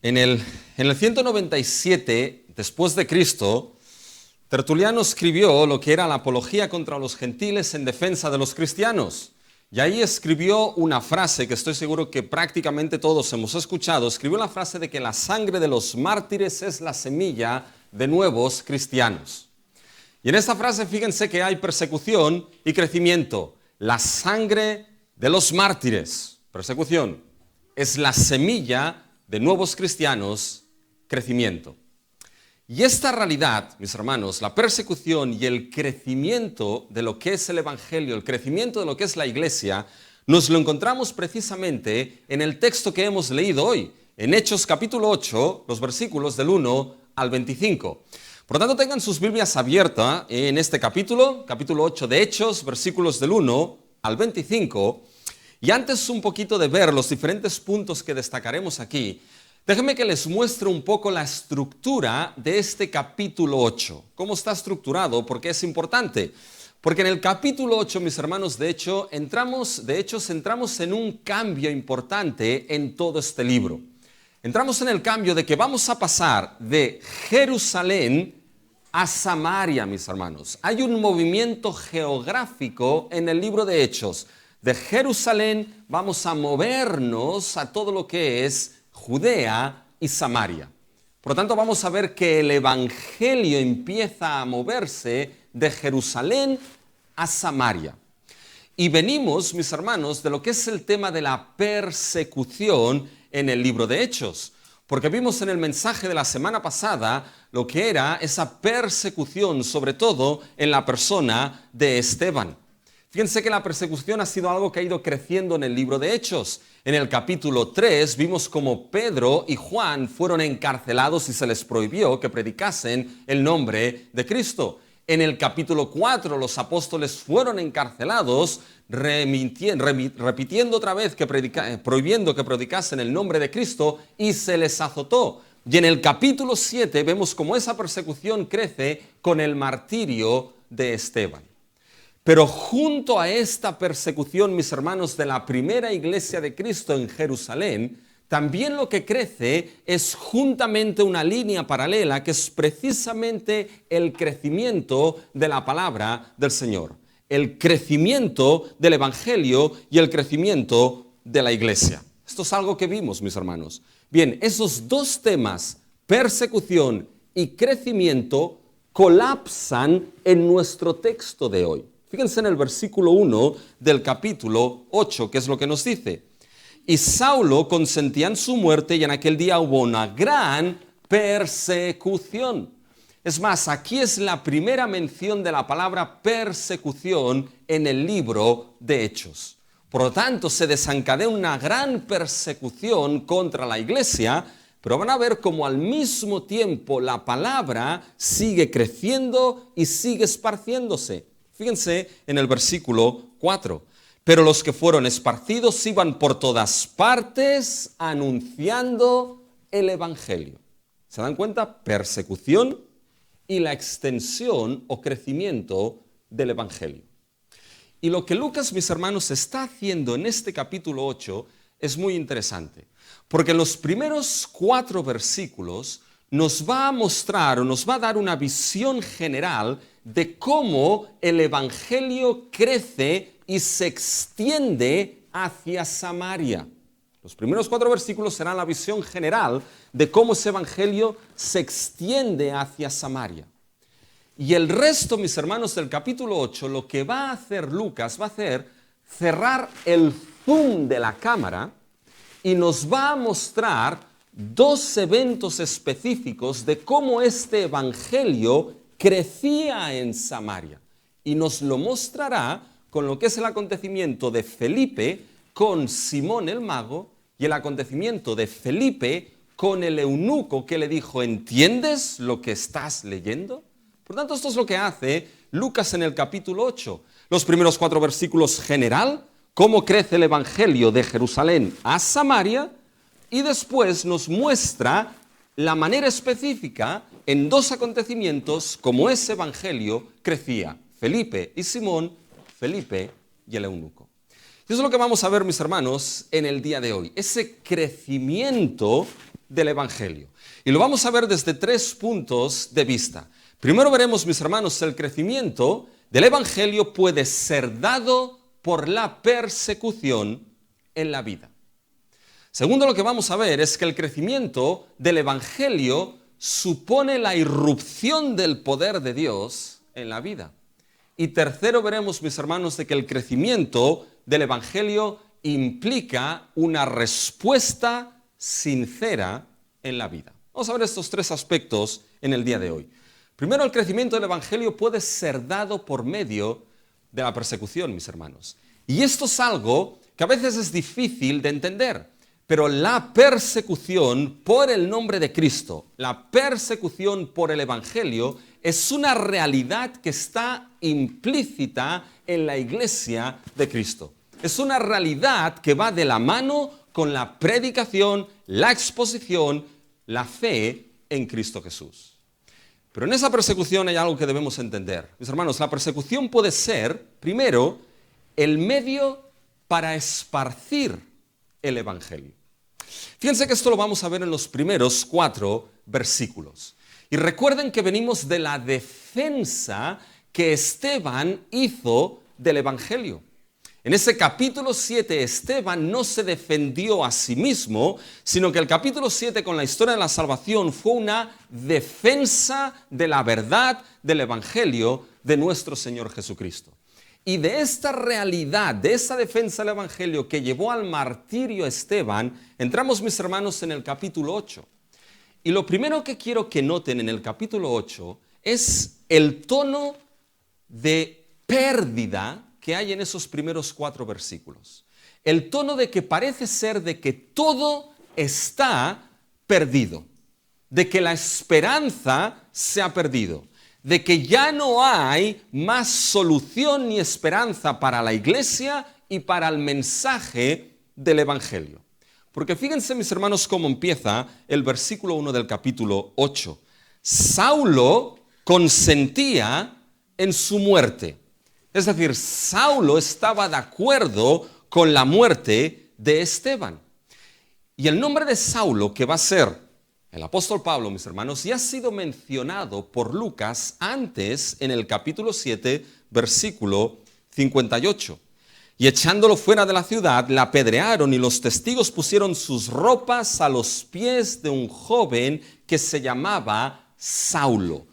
En el 197 después de Cristo, Tertuliano escribió lo que era la apología contra los gentiles en defensa de los cristianos. Y ahí escribió una frase que estoy seguro que prácticamente todos hemos escuchado. Escribió la frase de que la sangre de los mártires es la semilla de nuevos cristianos. Y en esta frase fíjense que hay persecución y crecimiento. La sangre de los mártires, persecución, es la semilla de nuevos cristianos, crecimiento. Y esta realidad, mis hermanos, la persecución y el crecimiento de lo que es el Evangelio, el crecimiento de lo que es la Iglesia, nos lo encontramos precisamente en el texto que hemos leído hoy, en Hechos capítulo 8, los versículos del 1 al 25. Por lo tanto, tengan sus Biblias abiertas en este capítulo 8 de Hechos, versículos del 1 al 25. Y antes un poquito de ver los diferentes puntos que destacaremos aquí, déjenme que les muestre un poco la estructura de este capítulo 8. ¿Cómo está estructurado? Porque es importante. Porque en el capítulo 8, mis hermanos, de hecho, entramos en un cambio importante en todo este libro. Entramos en el cambio de que vamos a pasar de Jerusalén a Samaria, mis hermanos. Hay un movimiento geográfico en el libro de Hechos. De Jerusalén vamos a movernos a todo lo que es Judea y Samaria. Por lo tanto, vamos a ver que el Evangelio empieza a moverse de Jerusalén a Samaria. Y venimos, mis hermanos, de lo que es el tema de la persecución en el libro de Hechos. Porque vimos en el mensaje de la semana pasada lo que era esa persecución, sobre todo en la persona de Esteban. Fíjense que la persecución ha sido algo que ha ido creciendo en el libro de Hechos. En el capítulo 3 vimos cómo Pedro y Juan fueron encarcelados y se les prohibió que predicasen el nombre de Cristo. En el capítulo 4 los apóstoles fueron encarcelados repitiendo otra vez prohibiendo que predicasen el nombre de Cristo y se les azotó. Y en el capítulo 7 vemos cómo esa persecución crece con el martirio de Esteban. Pero junto a esta persecución, mis hermanos, de la primera iglesia de Cristo en Jerusalén, también lo que crece es juntamente una línea paralela que es precisamente el crecimiento de la palabra del Señor. El crecimiento del Evangelio y el crecimiento de la iglesia. Esto es algo que vimos, mis hermanos. Bien, esos dos temas, persecución y crecimiento, colapsan en nuestro texto de hoy. Fíjense en el versículo 1 del capítulo 8, que es lo que nos dice. Y Saulo consentía en su muerte y en aquel día hubo una gran persecución. Es más, aquí es la primera mención de la palabra persecución en el libro de Hechos. Por lo tanto, se desencadena una gran persecución contra la iglesia, pero van a ver cómo al mismo tiempo la palabra sigue creciendo y sigue esparciéndose. Fíjense en el versículo 4. Pero los que fueron esparcidos iban por todas partes anunciando el Evangelio. ¿Se dan cuenta? Persecución y la extensión o crecimiento del Evangelio. Y lo que Lucas, mis hermanos, está haciendo en este capítulo 8 es muy interesante. Porque en los primeros 4 versículos nos va a mostrar o nos va a dar una visión general de cómo el Evangelio crece y se extiende hacia Samaria. Los primeros 4 versículos serán la visión general de cómo ese Evangelio se extiende hacia Samaria. Y el resto, mis hermanos, del capítulo 8, lo que va a hacer Lucas, va a hacer cerrar el zoom de la cámara y nos va a mostrar 2 eventos específicos de cómo este Evangelio crecía en Samaria. Y nos lo mostrará con lo que es el acontecimiento de Felipe con Simón el mago y el acontecimiento de Felipe con el eunuco que le dijo, ¿entiendes lo que estás leyendo? Por tanto, esto es lo que hace Lucas en el capítulo 8. Los primeros 4 versículos general, cómo crece el Evangelio de Jerusalén a Samaria, y después nos muestra la manera específica en 2 acontecimientos cómo ese Evangelio crecía. Felipe y Simón, Felipe y el eunuco. Y eso es lo que vamos a ver, mis hermanos, en el día de hoy. Ese crecimiento del Evangelio. Y lo vamos a ver desde 3 puntos de vista. Primero veremos, mis hermanos, el crecimiento del Evangelio puede ser dado por la persecución en la vida. Segundo, lo que vamos a ver es que el crecimiento del Evangelio supone la irrupción del poder de Dios en la vida. Y tercero, veremos, mis hermanos, de que el crecimiento del Evangelio implica una respuesta sincera en la vida. Vamos a ver estos 3 aspectos en el día de hoy. Primero, el crecimiento del Evangelio puede ser dado por medio de la persecución, mis hermanos. Y esto es algo que a veces es difícil de entender, pero la persecución por el nombre de Cristo, la persecución por el Evangelio, es una realidad que está implícita en la iglesia de Cristo. Es una realidad que va de la mano con la predicación, la exposición, la fe en Cristo Jesús. Pero en esa persecución hay algo que debemos entender. Mis hermanos, la persecución puede ser, primero, el medio para esparcir el Evangelio. Fíjense que esto lo vamos a ver en los primeros 4 versículos. Y recuerden que venimos de la defensa que Esteban hizo del Evangelio. En ese capítulo 7, Esteban no se defendió a sí mismo, sino que el capítulo 7 con la historia de la salvación fue una defensa de la verdad del Evangelio de nuestro Señor Jesucristo. Y de esta realidad, de esta defensa del Evangelio que llevó al martirio a Esteban, entramos, mis hermanos, en el capítulo 8. Y lo primero que quiero que noten en el capítulo 8 es el tono de pérdida que hay en esos primeros 4 versículos. El tono de que parece ser de que todo está perdido, de que la esperanza se ha perdido, de que ya no hay más solución ni esperanza para la iglesia y para el mensaje del Evangelio. Porque fíjense, mis hermanos, cómo empieza el versículo 1 del capítulo 8. Saulo consentía en su muerte. Es decir, Saulo estaba de acuerdo con la muerte de Esteban. Y el nombre de Saulo, que va a ser el apóstol Pablo, mis hermanos, ya ha sido mencionado por Lucas antes en el capítulo 7, versículo 58. Y echándolo fuera de la ciudad, le apedrearon y los testigos pusieron sus ropas a los pies de un joven que se llamaba Saulo.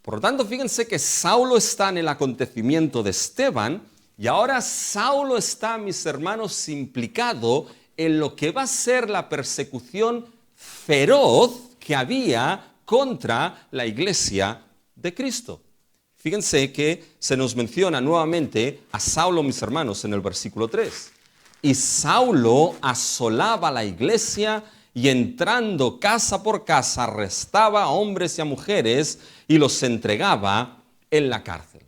Por lo tanto, fíjense que Saulo está en el acontecimiento de Esteban y ahora Saulo está, mis hermanos, implicado en lo que va a ser la persecución feroz que había contra la iglesia de Cristo. Fíjense que se nos menciona nuevamente a Saulo, mis hermanos, en el versículo 3. Y Saulo asolaba la iglesia y entrando casa por casa arrestaba a hombres y a mujeres y los entregaba en la cárcel.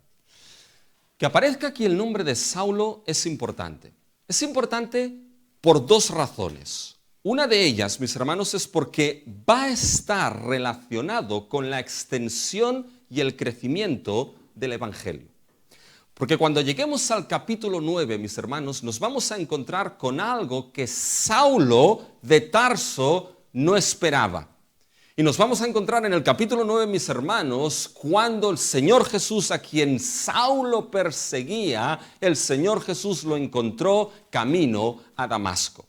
Que aparezca aquí el nombre de Saulo es importante. Es importante por 2 razones. Una de ellas, mis hermanos, es porque va a estar relacionado con la extensión y el crecimiento del Evangelio. Porque cuando lleguemos al capítulo 9, mis hermanos, nos vamos a encontrar con algo que Saulo de Tarso no esperaba. Y nos vamos a encontrar en el capítulo 9, mis hermanos, cuando el Señor Jesús, a quien Saulo perseguía, el Señor Jesús lo encontró camino a Damasco.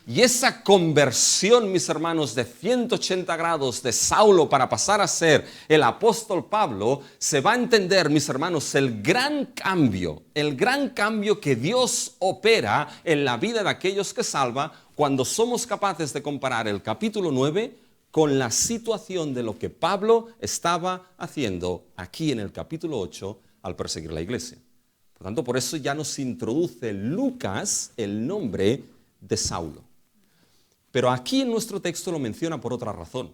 Y esa conversión, mis hermanos, de 180 grados de Saulo para pasar a ser el apóstol Pablo, se va a entender, mis hermanos, el gran cambio que Dios opera en la vida de aquellos que salva cuando somos capaces de comparar el capítulo 9 con la situación de lo que Pablo estaba haciendo aquí en el capítulo 8 al perseguir la iglesia. Por tanto, por eso ya nos introduce Lucas el nombre de Saulo. Pero aquí en nuestro texto lo menciona por otra razón.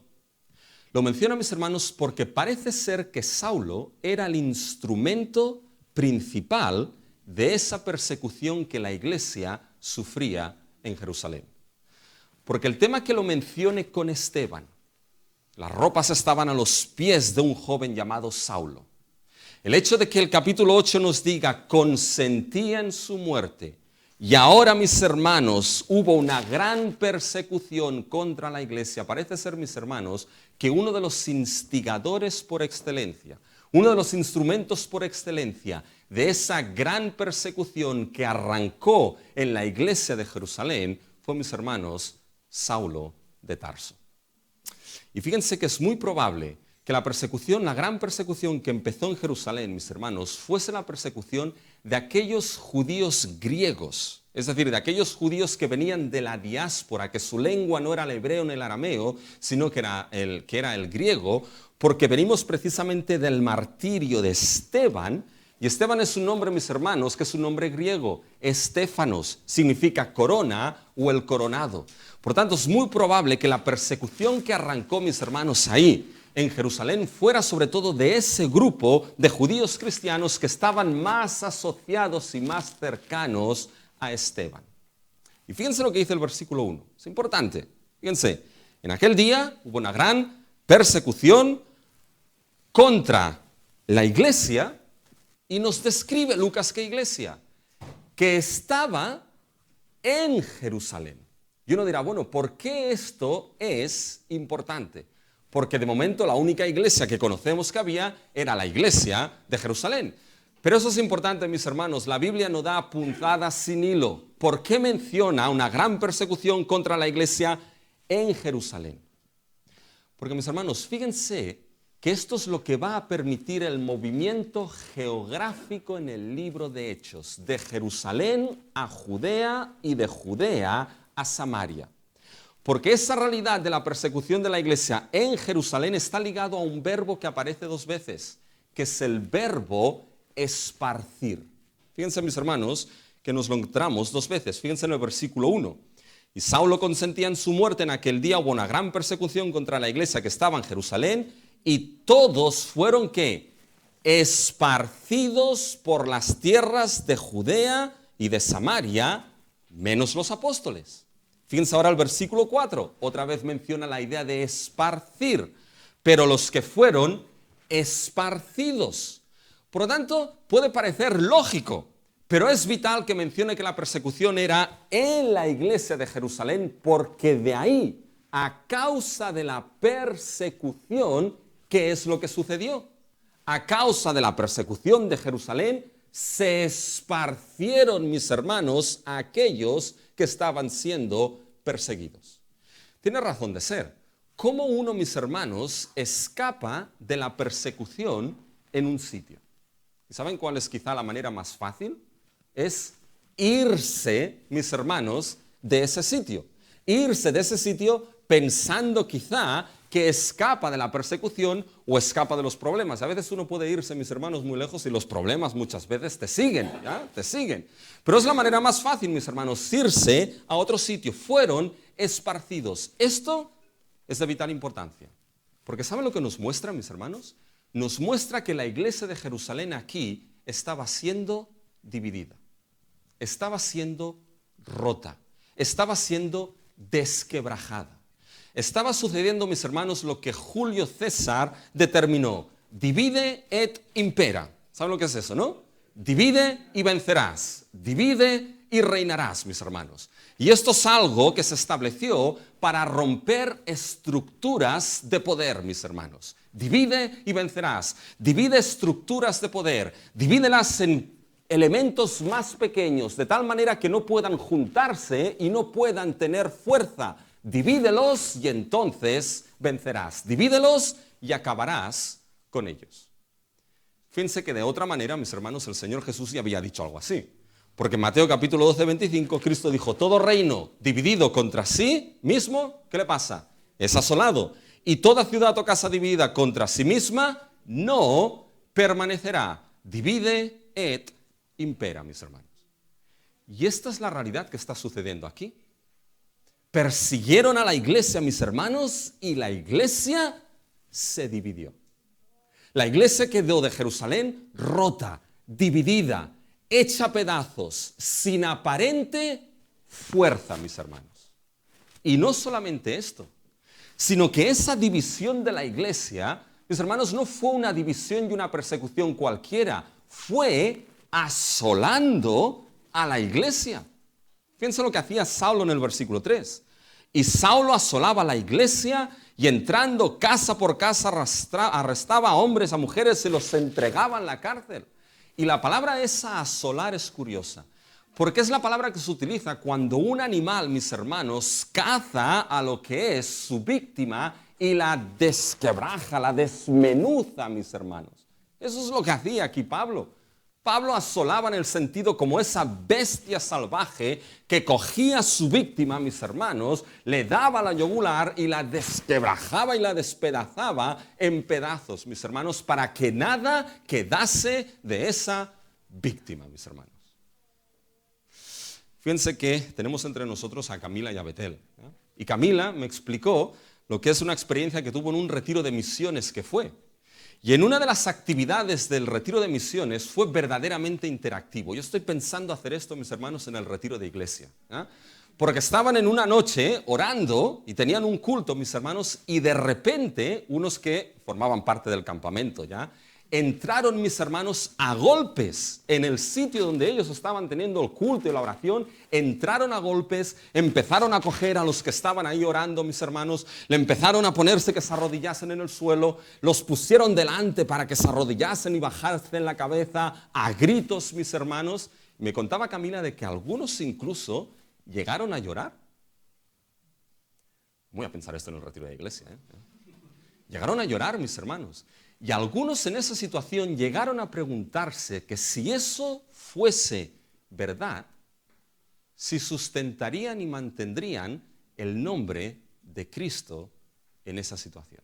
Lo menciona, mis hermanos, porque parece ser que Saulo era el instrumento principal de esa persecución que la iglesia sufría en Jerusalén. Porque el tema que lo mencione con Esteban, las ropas estaban a los pies de un joven llamado Saulo. El hecho de que el capítulo 8 nos diga consentía en su muerte Y ahora, mis hermanos, hubo una gran persecución contra la iglesia. Parece ser, mis hermanos, que uno de los instigadores por excelencia, uno de los instrumentos por excelencia de esa gran persecución que arrancó en la iglesia de Jerusalén fue, mis hermanos, Saulo de Tarso. Y fíjense que es muy probable que la persecución, la gran persecución que empezó en Jerusalén, mis hermanos, fuese la persecución de aquellos judíos griegos, es decir, de aquellos judíos que venían de la diáspora, que su lengua no era el hebreo ni el arameo, sino que era el griego, porque venimos precisamente del martirio de Esteban. Y Esteban es un nombre, mis hermanos, que es un nombre griego. Estéfanos significa corona o el coronado. Por tanto, es muy probable que la persecución que arrancó, mis hermanos, ahí en Jerusalén fuera sobre todo de ese grupo de judíos cristianos que estaban más asociados y más cercanos a Esteban. Y fíjense lo que dice el versículo 1. Es importante. Fíjense, en aquel día hubo una gran persecución contra la iglesia. Y nos describe Lucas qué iglesia, que estaba en Jerusalén. Y uno dirá, bueno, ¿por qué esto es importante? Porque de momento la única iglesia que conocemos que había era la iglesia de Jerusalén. Pero eso es importante, mis hermanos, la Biblia no da puntadas sin hilo. ¿Por qué menciona una gran persecución contra la iglesia en Jerusalén? Porque, mis hermanos, fíjense que esto es lo que va a permitir el movimiento geográfico en el libro de Hechos, de Jerusalén a Judea y de Judea a Samaria. Porque esa realidad de la persecución de la iglesia en Jerusalén está ligado a un verbo que aparece 2 veces, que es el verbo esparcir. Fíjense, mis hermanos, que nos lo encontramos 2 veces. Fíjense en el versículo 1. Y Saulo consentía en su muerte. En aquel día hubo una gran persecución contra la iglesia que estaba en Jerusalén. Y todos fueron, ¿qué? Esparcidos por las tierras de Judea y de Samaria, menos los apóstoles. Fíjense ahora el versículo 4, otra vez menciona la idea de esparcir, pero los que fueron esparcidos. Por lo tanto, puede parecer lógico, pero es vital que mencione que la persecución era en la iglesia de Jerusalén, porque de ahí, a causa de la persecución, ¿qué es lo que sucedió? A causa de la persecución de Jerusalén, se esparcieron, mis hermanos, a aquellos que estaban siendo perseguidos. Tiene razón de ser. ¿Cómo uno, mis hermanos, escapa de la persecución en un sitio? ¿Y saben cuál es quizá la manera más fácil? Es irse, mis hermanos, de ese sitio. Irse de ese sitio pensando quizá que escapa de la persecución o escapa de los problemas. A veces uno puede irse, mis hermanos, muy lejos y los problemas muchas veces te siguen, ¿ya? Te siguen. Pero es la manera más fácil, mis hermanos, irse a otro sitio. Fueron esparcidos. Esto es de vital importancia. Porque ¿saben lo que nos muestra, mis hermanos? Nos muestra que la iglesia de Jerusalén aquí estaba siendo dividida. Estaba siendo rota. Estaba siendo desquebrajada. Estaba sucediendo, mis hermanos, lo que Julio César determinó. Divide et impera. ¿Saben lo que es eso, no? Divide y vencerás. Divide y reinarás, mis hermanos. Y esto es algo que se estableció para romper estructuras de poder, mis hermanos. Divide y vencerás. Divide estructuras de poder. Divídelas en elementos más pequeños, de tal manera que no puedan juntarse y no puedan tener fuerza. Divídelos y entonces vencerás. Divídelos y acabarás con ellos. Fíjense que de otra manera, mis hermanos, el Señor Jesús ya había dicho algo así. Porque en Mateo capítulo 12, 25, Cristo dijo, todo reino dividido contra sí mismo, ¿qué le pasa? Es asolado. Y toda ciudad o casa dividida contra sí misma no permanecerá. Divide et impera, mis hermanos. Y esta es la realidad que está sucediendo aquí. Persiguieron a la iglesia, mis hermanos, y la iglesia se dividió. La iglesia quedó de Jerusalén rota, dividida, hecha a pedazos, sin aparente fuerza, mis hermanos. Y no solamente esto, sino que esa división de la iglesia, mis hermanos, no fue una división y una persecución cualquiera, fue asolando a la iglesia. Fíjense lo que hacía Saulo en el versículo 3. Y Saulo asolaba la iglesia y entrando casa por casa arrestaba a hombres, a mujeres y los entregaba en la cárcel. Y la palabra esa, asolar, es curiosa, porque es la palabra que se utiliza cuando un animal, mis hermanos, caza a lo que es su víctima y la desquebraja, la desmenuza, mis hermanos. Eso es lo que hacía aquí Pablo. Pablo asolaba en el sentido como esa bestia salvaje que cogía a su víctima, mis hermanos, le daba la yugular y la desquebrajaba y la despedazaba en pedazos, mis hermanos, para que nada quedase de esa víctima, mis hermanos. Fíjense que tenemos entre nosotros a Camila y a Betel, ¿eh? Y Camila me explicó lo que es una experiencia que tuvo en un retiro de misiones que fue. Y en una de las actividades del retiro de misiones fue verdaderamente interactivo. Yo estoy pensando hacer esto, mis hermanos, en el retiro de iglesia, ¿eh? Porque estaban en una noche orando y tenían un culto, mis hermanos, y de repente unos que formaban parte del campamento ya, entraron, mis hermanos, a golpes en el sitio donde ellos estaban teniendo el culto y la oración. Entraron a golpes, empezaron a coger a los que estaban ahí orando, mis hermanos, le empezaron a ponerse que se arrodillasen en el suelo, los pusieron delante para que se arrodillasen y bajasen la cabeza a gritos, mis hermanos. Me contaba Camila de que algunos incluso llegaron a llorar. Voy a pensar esto en el retiro de la iglesia, ¿eh? Llegaron a llorar, mis hermanos. Y algunos en esa situación llegaron a preguntarse que si eso fuese verdad, si sustentarían y mantendrían el nombre de Cristo en esa situación.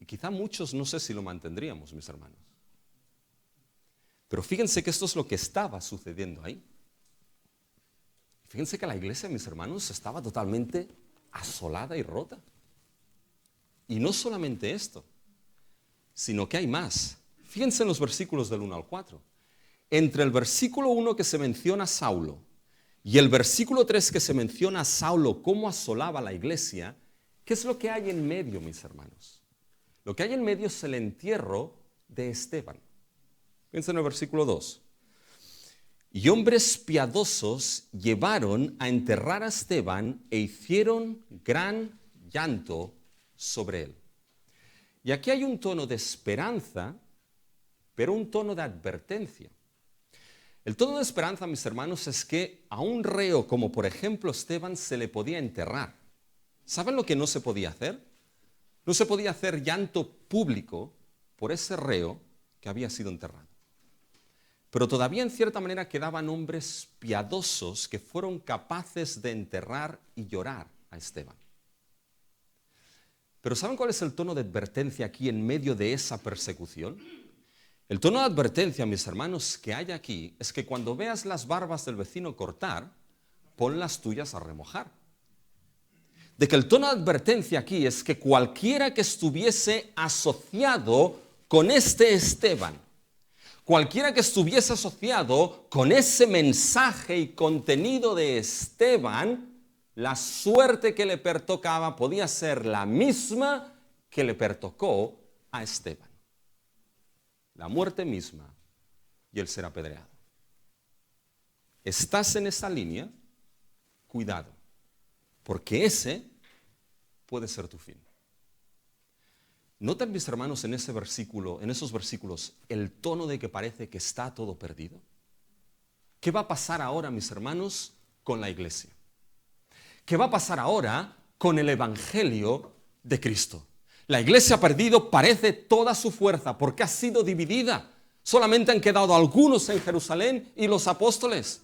Y quizá muchos no sé si lo mantendríamos, mis hermanos. Pero fíjense que esto es lo que estaba sucediendo ahí. Fíjense que la iglesia, mis hermanos, estaba totalmente asolada y rota. Y no solamente esto, sino que hay más. Fíjense en los versículos del 1 al 4. Entre el versículo 1 que se menciona a Saulo y el versículo 3 que se menciona a Saulo cómo asolaba la iglesia, ¿qué es lo que hay en medio, mis hermanos? Lo que hay en medio es el entierro de Esteban. Fíjense en el versículo 2. Y hombres piadosos llevaron a enterrar a Esteban e hicieron gran llanto sobre él. Y aquí hay un tono de esperanza, pero un tono de advertencia. El tono de esperanza, mis hermanos, es que a un reo como por ejemplo Esteban se le podía enterrar. ¿Saben lo que no se podía hacer? No se podía hacer llanto público por ese reo que había sido enterrado. Pero todavía en cierta manera quedaban hombres piadosos que fueron capaces de enterrar y llorar a Esteban. Pero ¿saben cuál es el tono de advertencia aquí en medio de esa persecución? El tono de advertencia, mis hermanos, que hay aquí es que cuando veas las barbas del vecino cortar, pon las tuyas a remojar. De que el tono de advertencia aquí es que cualquiera que estuviese asociado con este Esteban, cualquiera que estuviese asociado con ese mensaje y contenido de Esteban, la suerte que le pertocaba podía ser la misma que le pertocó a Esteban. La muerte misma y el ser apedreado. ¿Estás en esa línea? Cuidado, porque ese puede ser tu fin. ¿Notan, mis hermanos, en ese versículo, en esos versículos, el tono de que parece que está todo perdido? ¿Qué va a pasar ahora, mis hermanos, con la iglesia? ¿Qué va a pasar ahora con el Evangelio de Cristo? La iglesia ha perdido, parece, toda su fuerza porque ha sido dividida. Solamente han quedado algunos en Jerusalén y los apóstoles.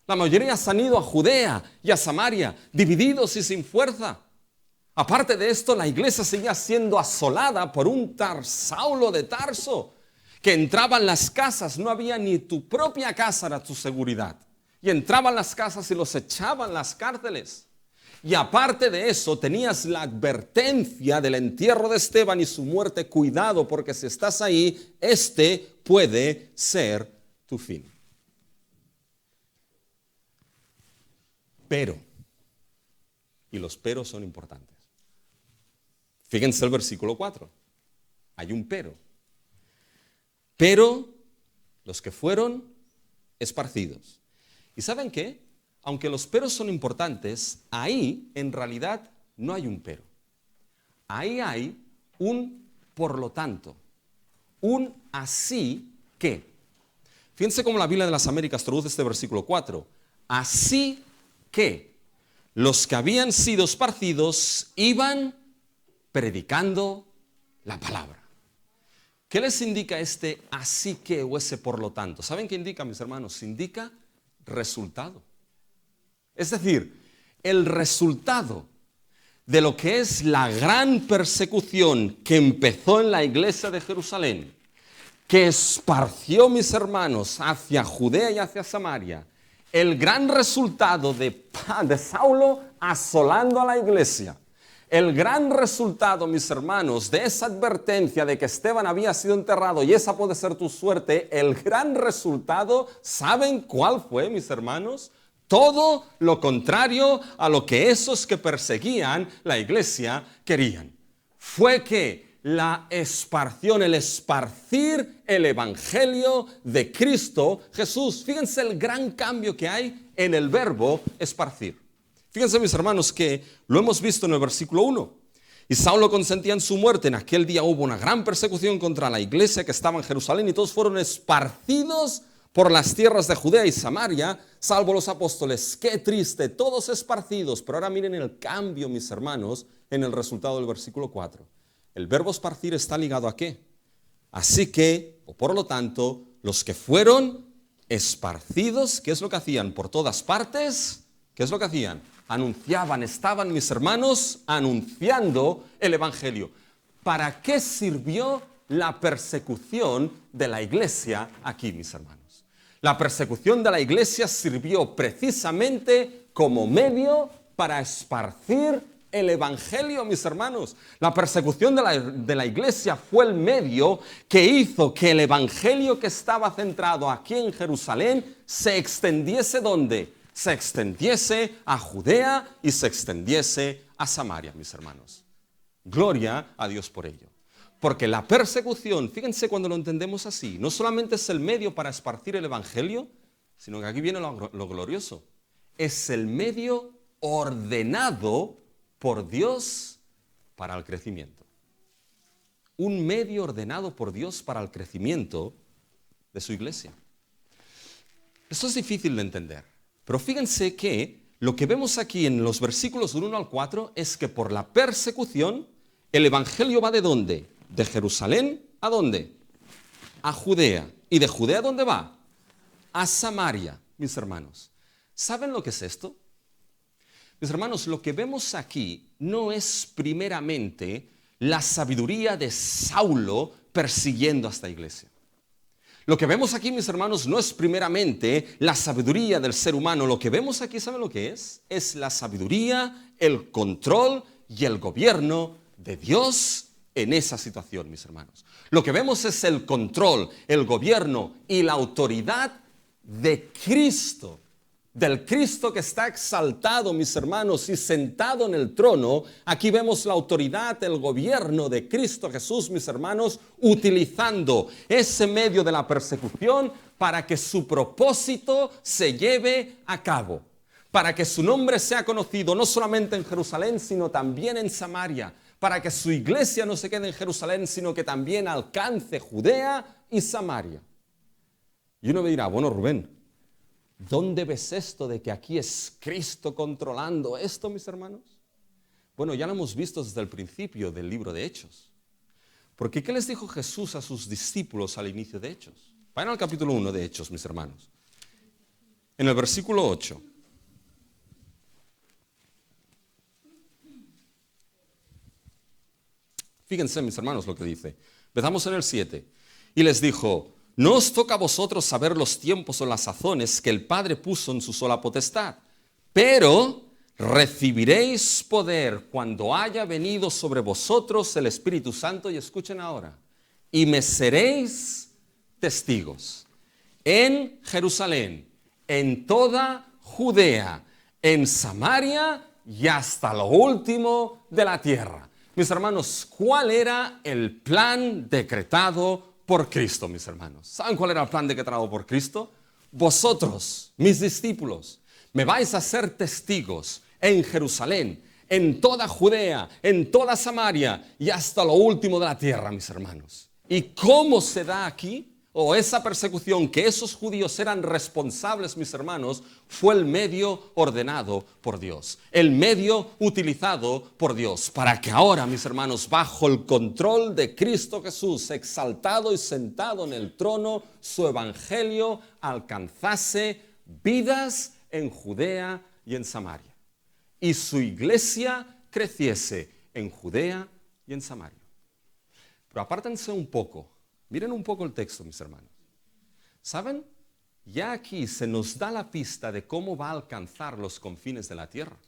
La mayoría se han ido a Judea y a Samaria, divididos y sin fuerza. Aparte de esto, la iglesia seguía siendo asolada por un Saulo de Tarso, que entraba en las casas, no había ni tu propia casa, era tu seguridad. Y entraban las casas y los echaban en las cárceles. Y aparte de eso, tenías la advertencia del entierro de Esteban y su muerte. Cuidado, porque si estás ahí, este puede ser tu fin. Pero, y los peros son importantes. Fíjense el versículo 4. Hay un pero. Pero los que fueron esparcidos ¿Y saben qué? Aunque los peros son importantes, ahí en realidad no hay un pero. Ahí hay un por lo tanto, un así que. Fíjense cómo la Biblia de las Américas traduce este versículo 4. Así que los que habían sido esparcidos iban predicando la palabra. ¿Qué les indica este así que o ese por lo tanto? ¿Saben qué indica, mis hermanos? Indica resultado. Es decir, el resultado de lo que es la gran persecución que empezó en la iglesia de Jerusalén, que esparció, mis hermanos, hacia Judea y hacia Samaria, el gran resultado de Saulo asolando a la iglesia, el gran resultado, mis hermanos, de esa advertencia de que Esteban había sido enterrado y esa puede ser tu suerte, el gran resultado, ¿saben cuál fue, mis hermanos? Todo lo contrario a lo que esos que perseguían la iglesia querían. Fue que la esparción, el esparcir el evangelio de Cristo Jesús. Fíjense el gran cambio que hay en el verbo esparcir. Fíjense, mis hermanos, que lo hemos visto en el versículo 1. Y Saulo consentía en su muerte. En aquel día hubo una gran persecución contra la iglesia que estaba en Jerusalén y todos fueron esparcidos por las tierras de Judea y Samaria, salvo los apóstoles. Qué triste, todos esparcidos. Pero ahora miren el cambio, mis hermanos, en el resultado del versículo 4. El verbo esparcir está ligado ¿a qué? Así que, o por lo tanto, los que fueron esparcidos, ¿qué es lo que hacían? Por todas partes, ¿qué es lo que hacían? Anunciaban, estaban, mis hermanos, anunciando el evangelio. ¿Para qué sirvió la persecución de la iglesia aquí, mis hermanos? La persecución de la iglesia sirvió precisamente como medio para esparcir el evangelio, mis hermanos. La persecución de la iglesia fue el medio que hizo que el evangelio que estaba centrado aquí en Jerusalén se extendiese ¿dónde? Se extendiese a Judea y se extendiese a Samaria, mis hermanos. Gloria a Dios por ello. Porque la persecución, fíjense cuando lo entendemos así, no solamente es el medio para esparcir el evangelio, sino que aquí viene lo glorioso. Es el medio ordenado por Dios para el crecimiento. Un medio ordenado por Dios para el crecimiento de su iglesia. Esto es difícil de entender, pero fíjense que lo que vemos aquí en los versículos del 1 al 4 es que por la persecución el evangelio va ¿de dónde? De Jerusalén ¿a dónde? A Judea. ¿Y de Judea a dónde va? A Samaria, mis hermanos. ¿Saben lo que es esto? Mis hermanos, lo que vemos aquí no es primeramente la sabiduría de Saulo persiguiendo a esta iglesia. Lo que vemos aquí, mis hermanos, no es primeramente la sabiduría del ser humano. Lo que vemos aquí, ¿saben lo que es? Es la sabiduría, el control y el gobierno de Dios en esa situación, mis hermanos. Lo que vemos es el control, el gobierno y la autoridad de Cristo. Del Cristo que está exaltado, mis hermanos, y sentado en el trono. Aquí vemos la autoridad, el gobierno de Cristo Jesús, mis hermanos, utilizando ese medio de la persecución para que su propósito se lleve a cabo. Para que su nombre sea conocido no solamente en Jerusalén, sino también en Samaria. Para que su iglesia no se quede en Jerusalén, sino que también alcance Judea y Samaria. Y uno me dirá, bueno, Rubén, ¿dónde ves esto de que aquí es Cristo controlando esto, mis hermanos? Bueno, ya lo hemos visto desde el principio del libro de Hechos. Porque ¿qué les dijo Jesús a sus discípulos al inicio de Hechos? Vayan al capítulo 1 de Hechos, mis hermanos. En el versículo 8. Fíjense, mis hermanos, lo que dice. Empezamos en el 7. Y les dijo: no os toca a vosotros saber los tiempos o las sazones que el Padre puso en su sola potestad, pero recibiréis poder cuando haya venido sobre vosotros el Espíritu Santo, y escuchen ahora, y me seréis testigos en Jerusalén, en toda Judea, en Samaria y hasta lo último de la tierra. Mis hermanos, ¿cuál era el plan decretado por Cristo, mis hermanos? ¿Saben cuál era el plan decretado por Cristo? vosotros, mis discípulos, me vais a ser testigos en Jerusalén, en toda Judea, en toda Samaria y hasta lo último de la tierra, mis hermanos. ¿Y cómo se da aquí? O esa persecución que esos judíos eran responsables, mis hermanos, fue el medio ordenado por Dios, el medio utilizado por Dios, para que ahora, mis hermanos, bajo el control de Cristo Jesús, exaltado y sentado en el trono, su evangelio alcanzase vidas en Judea y en Samaria, y su iglesia creciese en Judea y en Samaria. Pero apártense un poco. Miren un poco el texto, mis hermanos. ¿Saben? Ya aquí se nos da la pista de cómo va a alcanzar los confines de la tierra.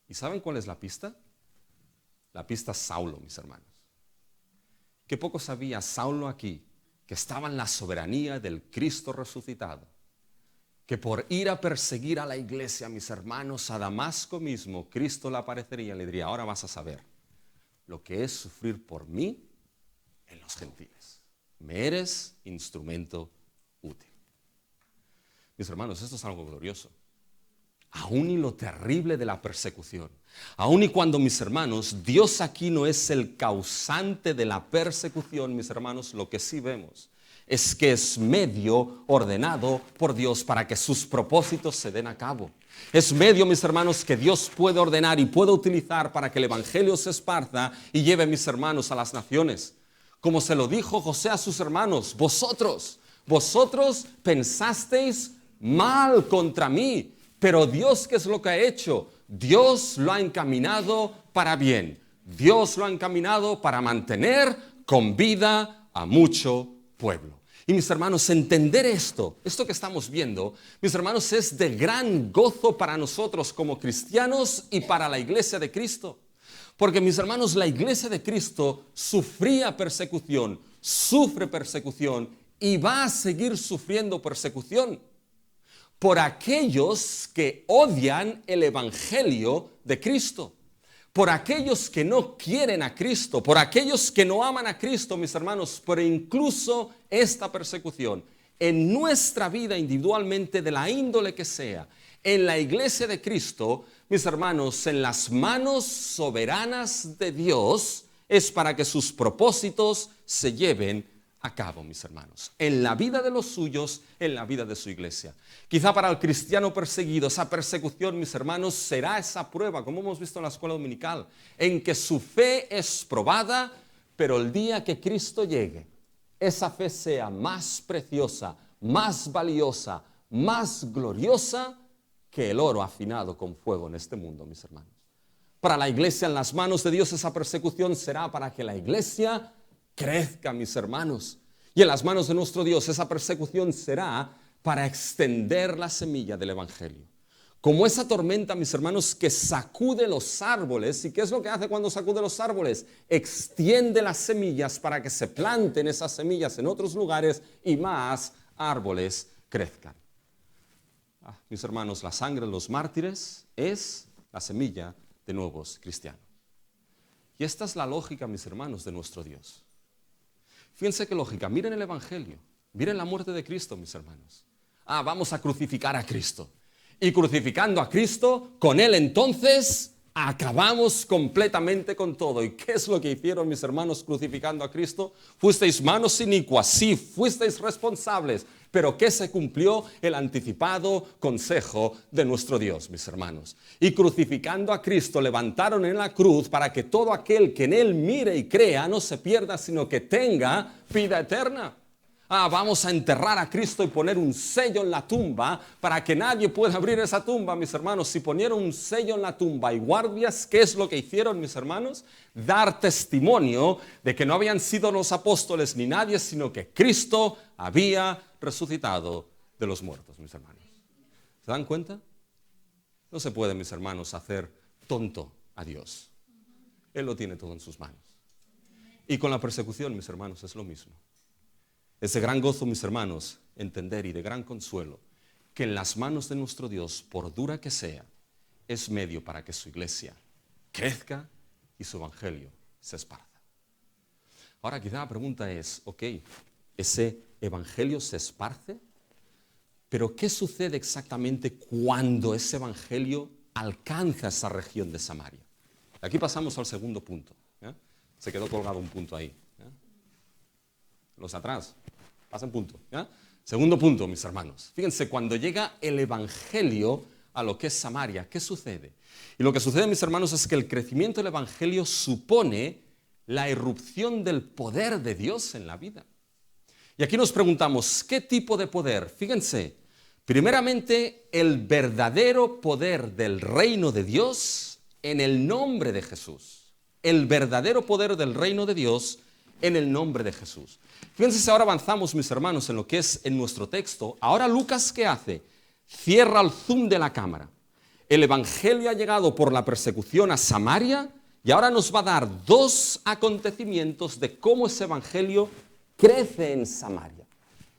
¿Y saben cuál es la pista? La pista es Saulo, mis hermanos. Qué poco sabía Saulo aquí que estaba en la soberanía del Cristo resucitado. Que por ir a perseguir a la iglesia, mis hermanos, a Damasco mismo, Cristo le aparecería y le diría, ahora vas a saber lo que es sufrir por mí en los gentiles. Me eres instrumento útil. Mis hermanos, esto es algo glorioso. Aún y lo terrible de la persecución, aún y cuando, mis hermanos, Dios aquí no es el causante de la persecución, mis hermanos, lo que sí vemos es que es medio ordenado por Dios para que sus propósitos se den a cabo. Es medio, mis hermanos, que Dios puede ordenar y puede utilizar para que el evangelio se esparza y lleve, mis hermanos, a las naciones. Como se lo dijo José a sus hermanos, vosotros pensasteis mal contra mí, pero Dios, ¿qué es lo que ha hecho? Dios lo ha encaminado para bien. Dios lo ha encaminado para mantener con vida a mucho pueblo. Y mis hermanos, entender esto que estamos viendo, mis hermanos, es de gran gozo para nosotros como cristianos y para la iglesia de Cristo. Porque, mis hermanos, la iglesia de Cristo sufría persecución, sufre persecución y va a seguir sufriendo persecución por aquellos que odian el evangelio de Cristo, por aquellos que no quieren a Cristo, por aquellos que no aman a Cristo, mis hermanos, pero incluso esta persecución en nuestra vida individualmente, de la índole que sea, en la iglesia de Cristo, mis hermanos, en las manos soberanas de Dios, es para que sus propósitos se lleven a cabo, mis hermanos, en la vida de los suyos, en la vida de su iglesia. Quizá para el cristiano perseguido, esa persecución, mis hermanos, será esa prueba, como hemos visto en la escuela dominical, en que su fe es probada, pero el día que Cristo llegue, esa fe sea más preciosa, más valiosa, más gloriosa que el oro afinado con fuego en este mundo, mis hermanos. Para la iglesia, en las manos de Dios, esa persecución será para que la iglesia crezca, mis hermanos. Y en las manos de nuestro Dios, esa persecución será para extender la semilla del evangelio. Como esa tormenta, mis hermanos, que sacude los árboles. ¿Y qué es lo que hace cuando sacude los árboles? Extiende las semillas para que se planten esas semillas en otros lugares y más árboles crezcan. Mis hermanos, la sangre de los mártires es la semilla de nuevos cristianos. Y esta es la lógica, mis hermanos, de nuestro Dios. Fíjense qué lógica. Miren el evangelio. Miren la muerte de Cristo, mis hermanos. Vamos a crucificar a Cristo. Y crucificando a Cristo, con Él entonces acabamos completamente con todo. ¿Y qué es lo que hicieron, mis hermanos, crucificando a Cristo? Fuisteis manos inicuas, sí, fuisteis responsables. Pero ¿qué se cumplió? El anticipado consejo de nuestro Dios, mis hermanos. Y crucificando a Cristo, levantaron en la cruz para que todo aquel que en Él mire y crea no se pierda, sino que tenga vida eterna. Vamos a enterrar a Cristo y poner un sello en la tumba para que nadie pueda abrir esa tumba, mis hermanos. Si ponieron un sello en la tumba y guardias, ¿qué es lo que hicieron, mis hermanos? Dar testimonio de que no habían sido los apóstoles ni nadie, sino que Cristo había resucitado de los muertos, mis hermanos. ¿Se dan cuenta? No se puede, mis hermanos, hacer tonto a Dios. Él lo tiene todo en sus manos. Y con la persecución, mis hermanos, es lo mismo. Es de gran gozo, mis hermanos, entender y de gran consuelo que en las manos de nuestro Dios, por dura que sea, es medio para que su iglesia crezca y su evangelio se esparza. Ahora quizá la pregunta es, ¿ese evangelio se esparce? Pero ¿qué sucede exactamente cuando ese evangelio alcanza esa región de Samaria? Aquí pasamos al segundo punto. Se quedó colgado un punto ahí. Los atrás, pasen punto. Segundo punto, mis hermanos. Fíjense, cuando llega el evangelio a lo que es Samaria, ¿qué sucede? Y lo que sucede, mis hermanos, es que el crecimiento del evangelio supone la irrupción del poder de Dios en la vida. Y aquí nos preguntamos, ¿qué tipo de poder? Fíjense, primeramente, el verdadero poder del reino de Dios en el nombre de Jesús. El verdadero poder del reino de Dios en el nombre de Jesús. Fíjense, si ahora avanzamos, mis hermanos, en lo que es en nuestro texto. Ahora Lucas, ¿qué hace? Cierra el zoom de la cámara. El evangelio ha llegado por la persecución a Samaria y ahora nos va a dar dos acontecimientos de cómo ese evangelio crece en Samaria.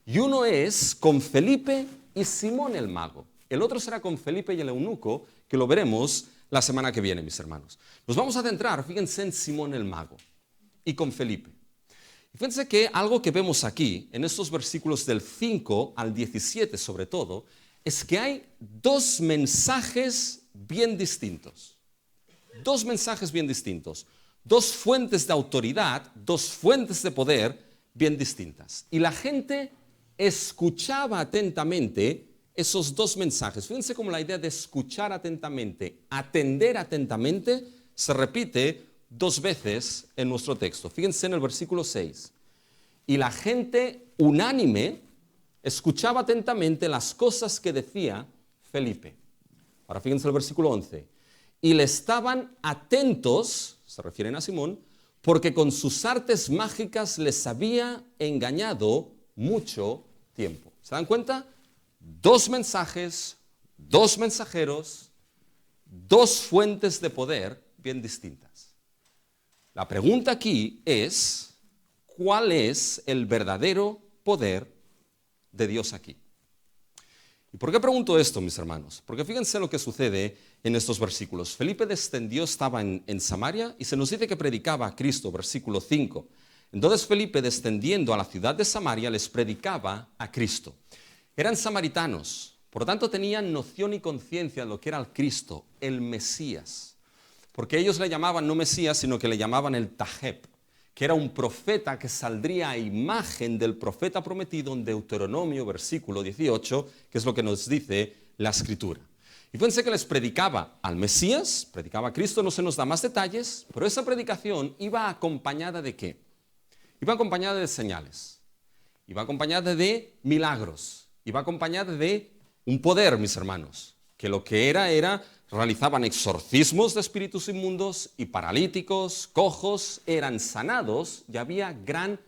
Y uno es con Felipe y Simón el mago. El otro será con Felipe y el eunuco, que lo veremos la semana que viene, mis hermanos. Nos vamos a centrar, fíjense, en Simón el mago y con Felipe. Y fíjense que algo que vemos aquí, en estos versículos del 5 al 17 sobre todo, es que hay dos mensajes bien distintos. Dos mensajes bien distintos. Dos fuentes de autoridad, dos fuentes de poder bien distintas. Y la gente escuchaba atentamente esos dos mensajes. Fíjense cómo la idea de escuchar atentamente, atender atentamente, se repite dos veces en nuestro texto. Fíjense en el versículo 6. Y la gente unánime escuchaba atentamente las cosas que decía Felipe. Ahora fíjense el versículo 11. Y le estaban atentos, se refieren a Simón, porque con sus artes mágicas les había engañado mucho tiempo. ¿Se dan cuenta? Dos mensajes, dos mensajeros, dos fuentes de poder bien distintas. La pregunta aquí es, ¿cuál es el verdadero poder de Dios aquí? ¿Y por qué pregunto esto, mis hermanos? Porque fíjense lo que sucede en estos versículos. Felipe descendió, estaba en Samaria y se nos dice que predicaba a Cristo, versículo 5. Entonces Felipe, descendiendo a la ciudad de Samaria, les predicaba a Cristo. Eran samaritanos, por lo tanto tenían noción y conciencia de lo que era el Cristo, el Mesías. Porque ellos le llamaban no Mesías, sino que le llamaban el Tajeb, que era un profeta que saldría a imagen del profeta prometido en Deuteronomio, versículo 18, que es lo que nos dice la Escritura. Y fíjense que les predicaba al Mesías, predicaba a Cristo, no se nos da más detalles, pero esa predicación iba acompañada ¿de qué? Iba acompañada de señales, iba acompañada de milagros, iba acompañada de un poder, mis hermanos, que lo que era realizaban exorcismos de espíritus inmundos y paralíticos, cojos, eran sanados y había gran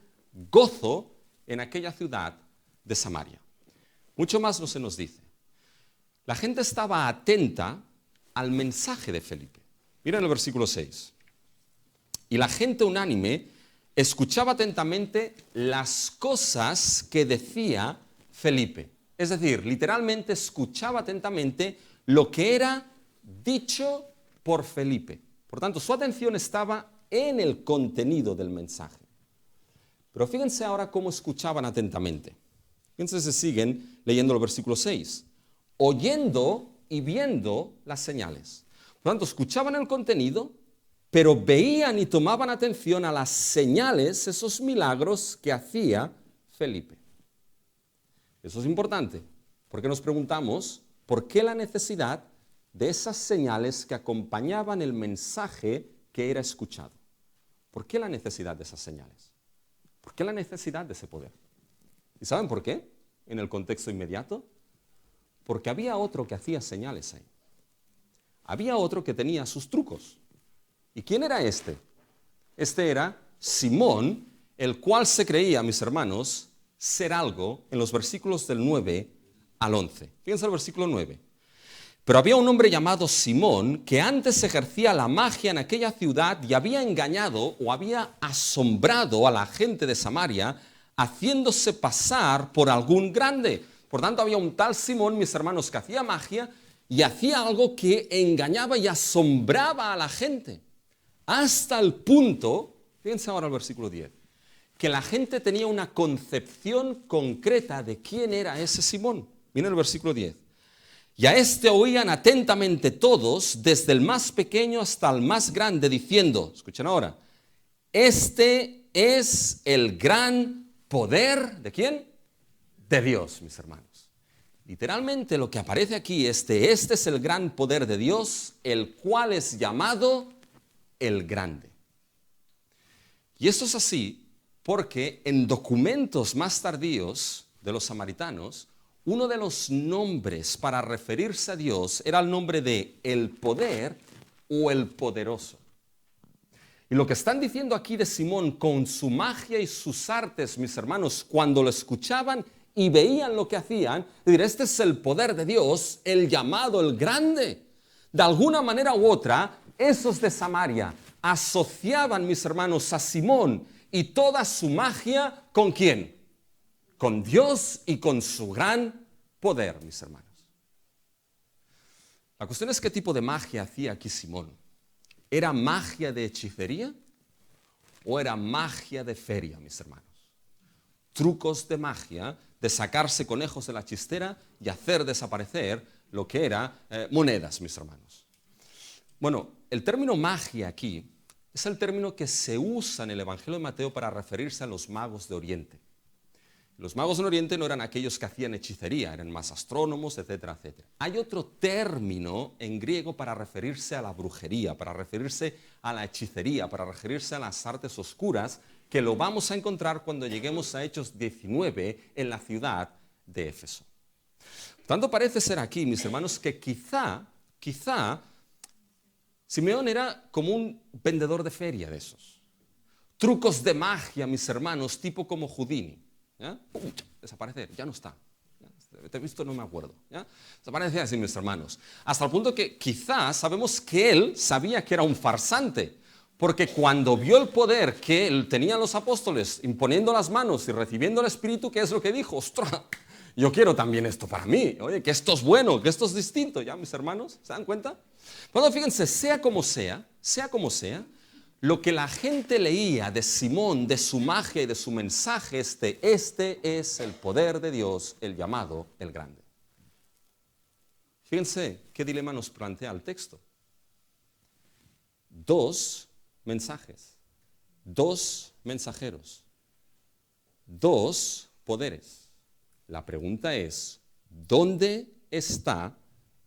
gozo en aquella ciudad de Samaria. Mucho más no se nos dice. La gente estaba atenta al mensaje de Felipe. Miren el versículo 6. Y la gente unánime escuchaba atentamente las cosas que decía Felipe. Es decir, literalmente escuchaba atentamente lo que era dicho por Felipe. Por tanto, su atención estaba en el contenido del mensaje. Pero fíjense ahora cómo escuchaban atentamente. Fíjense si siguen leyendo el versículo 6. Oyendo y viendo las señales. Por tanto, escuchaban el contenido, pero veían y tomaban atención a las señales, esos milagros que hacía Felipe. Eso es importante, porque nos preguntamos, ¿por qué la necesidad de esas señales que acompañaban el mensaje que era escuchado? ¿Por qué la necesidad de esas señales? ¿Por qué la necesidad de ese poder? ¿Y saben por qué? En el contexto inmediato. Porque había otro que hacía señales ahí. Había otro que tenía sus trucos. ¿Y quién era este? Este era Simón, el cual se creía, mis hermanos, ser algo en los versículos del 9 al 11. Fíjense el versículo 9. Pero había un hombre llamado Simón que antes ejercía la magia en aquella ciudad y había engañado o había asombrado a la gente de Samaria haciéndose pasar por algún grande. Por tanto, había un tal Simón, mis hermanos, que hacía magia y hacía algo que engañaba y asombraba a la gente. Hasta el punto, fíjense ahora el versículo 10, que la gente tenía una concepción concreta de quién era ese Simón. Miren el versículo 10. Y a este oían atentamente todos, desde el más pequeño hasta el más grande, diciendo, escuchen ahora, este es el gran poder, ¿de quién? De Dios, mis hermanos. Literalmente lo que aparece aquí, este es el gran poder de Dios, el cual es llamado el grande. Y esto es así porque en documentos más tardíos de los samaritanos, uno de los nombres para referirse a Dios era el nombre de el poder o el poderoso. Y lo que están diciendo aquí de Simón con su magia y sus artes, mis hermanos, cuando lo escuchaban y veían lo que hacían, decir, este es el poder de Dios, el llamado, el grande. De alguna manera u otra, esos de Samaria asociaban, mis hermanos, a Simón y toda su magia, ¿con quién? Con Dios y con su gran poder, mis hermanos. La cuestión es qué tipo de magia hacía aquí Simón. ¿Era magia de hechicería o era magia de feria, mis hermanos? Trucos de magia, de sacarse conejos de la chistera y hacer desaparecer lo que era monedas, mis hermanos. Bueno, el término magia aquí es el término que se usa en el Evangelio de Mateo para referirse a los magos de Oriente. Los magos en Oriente no eran aquellos que hacían hechicería, eran más astrónomos, etcétera, etcétera. Hay otro término en griego para referirse a la brujería, para referirse a la hechicería, para referirse a las artes oscuras, que lo vamos a encontrar cuando lleguemos a Hechos 19 en la ciudad de Éfeso. Por tanto, parece ser aquí, mis hermanos, que quizá Simeón era como un vendedor de feria de esos. Trucos de magia, mis hermanos, tipo como Houdini. ¿Ya? ¡Pum! Desaparecer, ya no está. ¿Ya? Te he visto, no me acuerdo. ¿Ya? Desaparece así, mis hermanos. Hasta el punto que quizás sabemos que él sabía que era un farsante. Porque cuando vio el poder que él tenían los apóstoles imponiendo las manos y recibiendo el Espíritu, ¿qué es lo que dijo? ¡Ostras! Yo quiero también esto para mí. Oye, que esto es bueno, que esto es distinto. ¿Ya, mis hermanos? ¿Se dan cuenta? Bueno, fíjense, sea como sea, lo que la gente leía de Simón, de su magia y de su mensaje, este es el poder de Dios, el llamado, el grande. Fíjense qué dilema nos plantea el texto. Dos mensajes, dos mensajeros, dos poderes. La pregunta es, ¿dónde está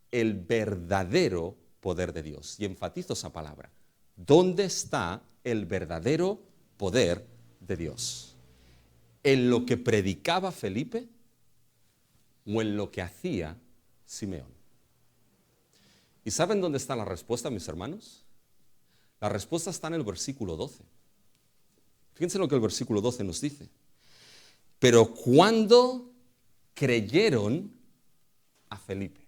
el verdadero poder de Dios? Y enfatizo esa palabra. ¿Dónde está el verdadero poder de Dios? ¿En lo que predicaba Felipe o en lo que hacía Simeón? ¿Y saben dónde está la respuesta, mis hermanos? La respuesta está en el versículo 12. Fíjense lo que el versículo 12 nos dice. Pero cuando creyeron a Felipe.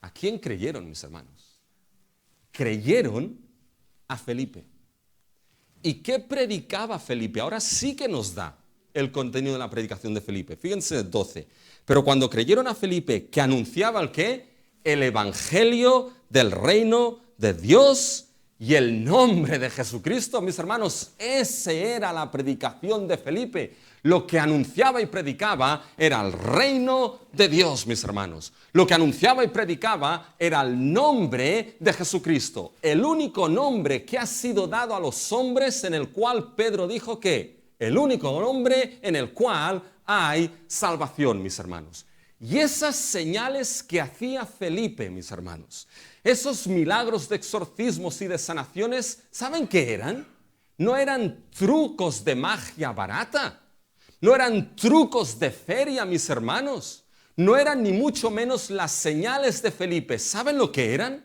¿A quién creyeron, mis hermanos? Creyeron a Felipe. ¿Y qué predicaba Felipe? Ahora sí que nos da el contenido de la predicación de Felipe. Fíjense el 12. Pero cuando creyeron a Felipe, que anunciaba el ¿qué? El evangelio del reino de Dios y el nombre de Jesucristo, mis hermanos, ese era la predicación de Felipe. Lo que anunciaba y predicaba era el reino de Dios, mis hermanos. Lo que anunciaba y predicaba era el nombre de Jesucristo. El único nombre que ha sido dado a los hombres, en el cual Pedro dijo que el único nombre en el cual hay salvación, mis hermanos. Y esas señales que hacía Felipe, mis hermanos, esos milagros de exorcismos y de sanaciones, ¿saben qué eran? No eran trucos de magia barata. No eran trucos de feria, mis hermanos. No eran ni mucho menos las señales de Felipe. ¿Saben lo que eran?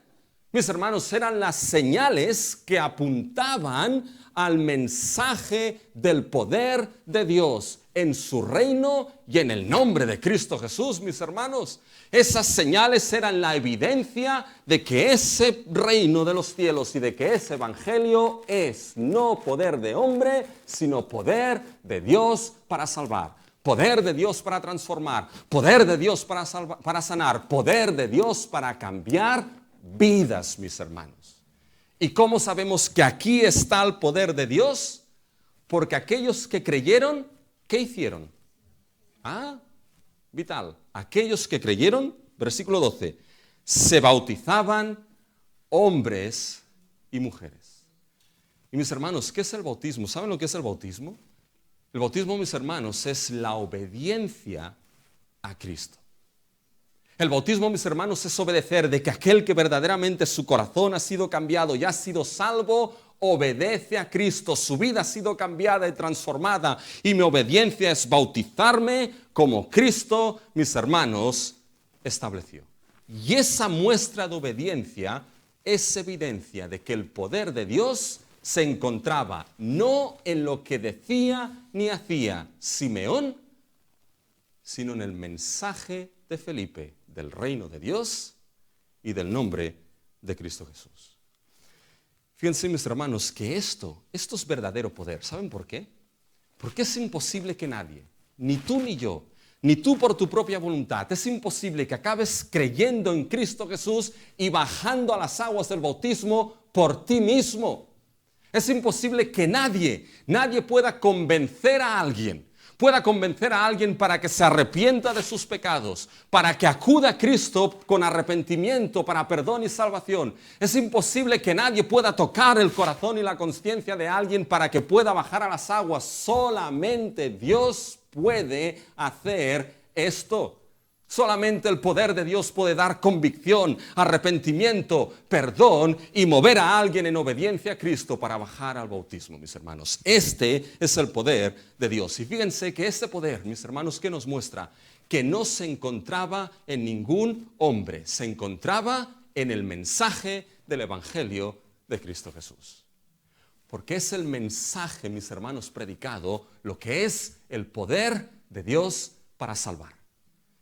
Mis hermanos, eran las señales que apuntaban al mensaje del poder de Dios en su reino y en el nombre de Cristo Jesús, mis hermanos. Esas señales eran la evidencia de que ese reino de los cielos y de que ese evangelio es no poder de hombre, sino poder de Dios para salvar. Poder de Dios para transformar, poder de Dios para sanar, poder de Dios para cambiar vidas, mis hermanos. ¿Y cómo sabemos que aquí está el poder de Dios? Porque aquellos que creyeron, ¿qué hicieron? Vital. aquellos que creyeron, versículo 12, se bautizaban hombres y mujeres. Y mis hermanos, ¿qué es el bautismo? ¿Saben lo que es el bautismo? El bautismo, mis hermanos, es la obediencia a Cristo. El bautismo, mis hermanos, es obedecer de que aquel que verdaderamente su corazón ha sido cambiado y ha sido salvo, obedece a Cristo. Su vida ha sido cambiada y transformada y mi obediencia es bautizarme como Cristo, mis hermanos, estableció. Y esa muestra de obediencia es evidencia de que el poder de Dios se encontraba no en lo que decía ni hacía Simeón, sino en el mensaje de Felipe del reino de Dios y del nombre de Cristo Jesús. Fíjense, mis hermanos, que esto es verdadero poder. ¿Saben por qué? Porque es imposible que nadie, ni tú ni yo, ni tú por tu propia voluntad, es imposible que acabes creyendo en Cristo Jesús y bajando a las aguas del bautismo por ti mismo. Es imposible que nadie pueda convencer a alguien para que se arrepienta de sus pecados, para que acuda a Cristo con arrepentimiento, para perdón y salvación. Es imposible que nadie pueda tocar el corazón y la conciencia de alguien para que pueda bajar a las aguas. Solamente Dios puede hacer esto. Solamente el poder de Dios puede dar convicción, arrepentimiento, perdón y mover a alguien en obediencia a Cristo para bajar al bautismo, mis hermanos. Este es el poder de Dios. Y fíjense que este poder, mis hermanos, ¿qué nos muestra? Que no se encontraba en ningún hombre, se encontraba en el mensaje del Evangelio de Cristo Jesús. Porque es el mensaje, mis hermanos, predicado, lo que es el poder de Dios para salvar.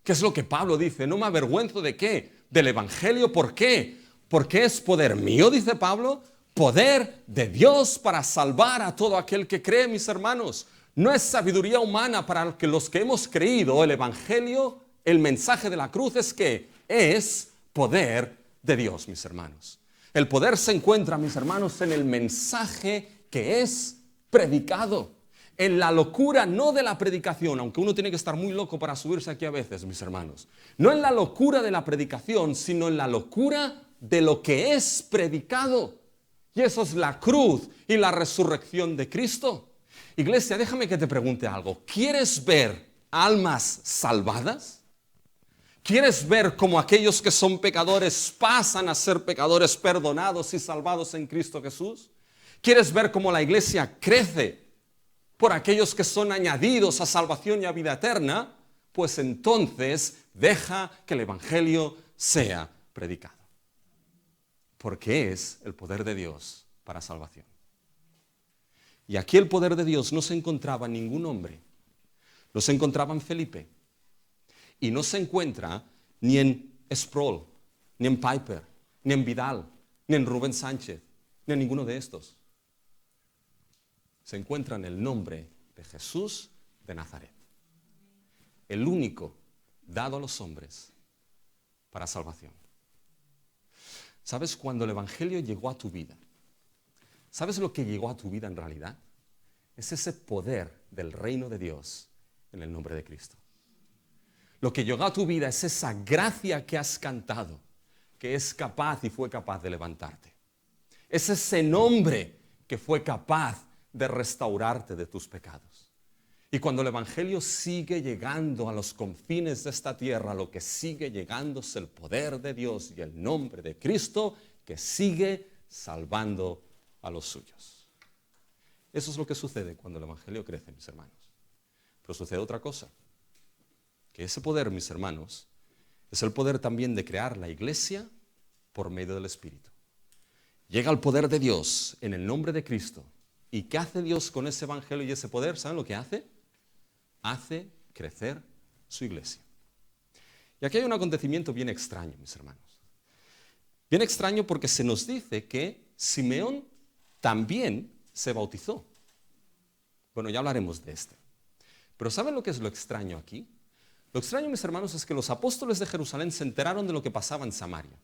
¿Qué es lo que Pablo dice? No me avergüenzo de qué, del Evangelio. ¿Por qué? Porque es poder mío, dice Pablo, poder de Dios para salvar a todo aquel que cree, mis hermanos. No es sabiduría humana para los que hemos creído. El Evangelio, el mensaje de la cruz es que es poder de Dios, mis hermanos. El poder se encuentra, mis hermanos, en el mensaje que es predicado. En la locura, no de la predicación, aunque uno tiene que estar muy loco para subirse aquí a veces, mis hermanos. No en la locura de la predicación, sino en la locura de lo que es predicado. Y eso es la cruz y la resurrección de Cristo. Iglesia, déjame que te pregunte algo. ¿Quieres ver almas salvadas? ¿Quieres ver cómo aquellos que son pecadores pasan a ser pecadores perdonados y salvados en Cristo Jesús? ¿Quieres ver cómo la iglesia crece por aquellos que son añadidos a salvación y a vida eterna? Pues entonces deja que el Evangelio sea predicado. Porque es el poder de Dios para salvación. Y aquí el poder de Dios no se encontraba en ningún hombre. No se encontraba en Felipe. Y no se encuentra ni en Sproul, ni en Piper, ni en Vidal, ni en Rubén Sánchez, ni en ninguno de estos. Se encuentra en el nombre de Jesús de Nazaret. El único dado a los hombres para salvación. ¿Sabes cuando el Evangelio llegó a tu vida? ¿Sabes lo que llegó a tu vida en realidad? Es ese poder del reino de Dios en el nombre de Cristo. Lo que llegó a tu vida es esa gracia que has cantado, que es capaz y fue capaz de levantarte. Es ese nombre que fue capaz de restaurarte de tus pecados. Y cuando el Evangelio sigue llegando a los confines de esta tierra, lo que sigue llegando es el poder de Dios y el nombre de Cristo que sigue salvando a los suyos. Eso es lo que sucede cuando el Evangelio crece, mis hermanos. Pero sucede otra cosa, que ese poder, mis hermanos, es el poder también de crear la iglesia por medio del Espíritu. Llega el poder de Dios en el nombre de Cristo. ¿Y qué hace Dios con ese evangelio y ese poder? ¿Saben lo que hace? Hace crecer su iglesia. Y aquí hay un acontecimiento bien extraño, mis hermanos. Bien extraño porque se nos dice que Simeón también se bautizó. Bueno, ya hablaremos de este. Pero ¿saben lo que es lo extraño aquí? Lo extraño, mis hermanos, es que los apóstoles de Jerusalén se enteraron de lo que pasaba en Samaria.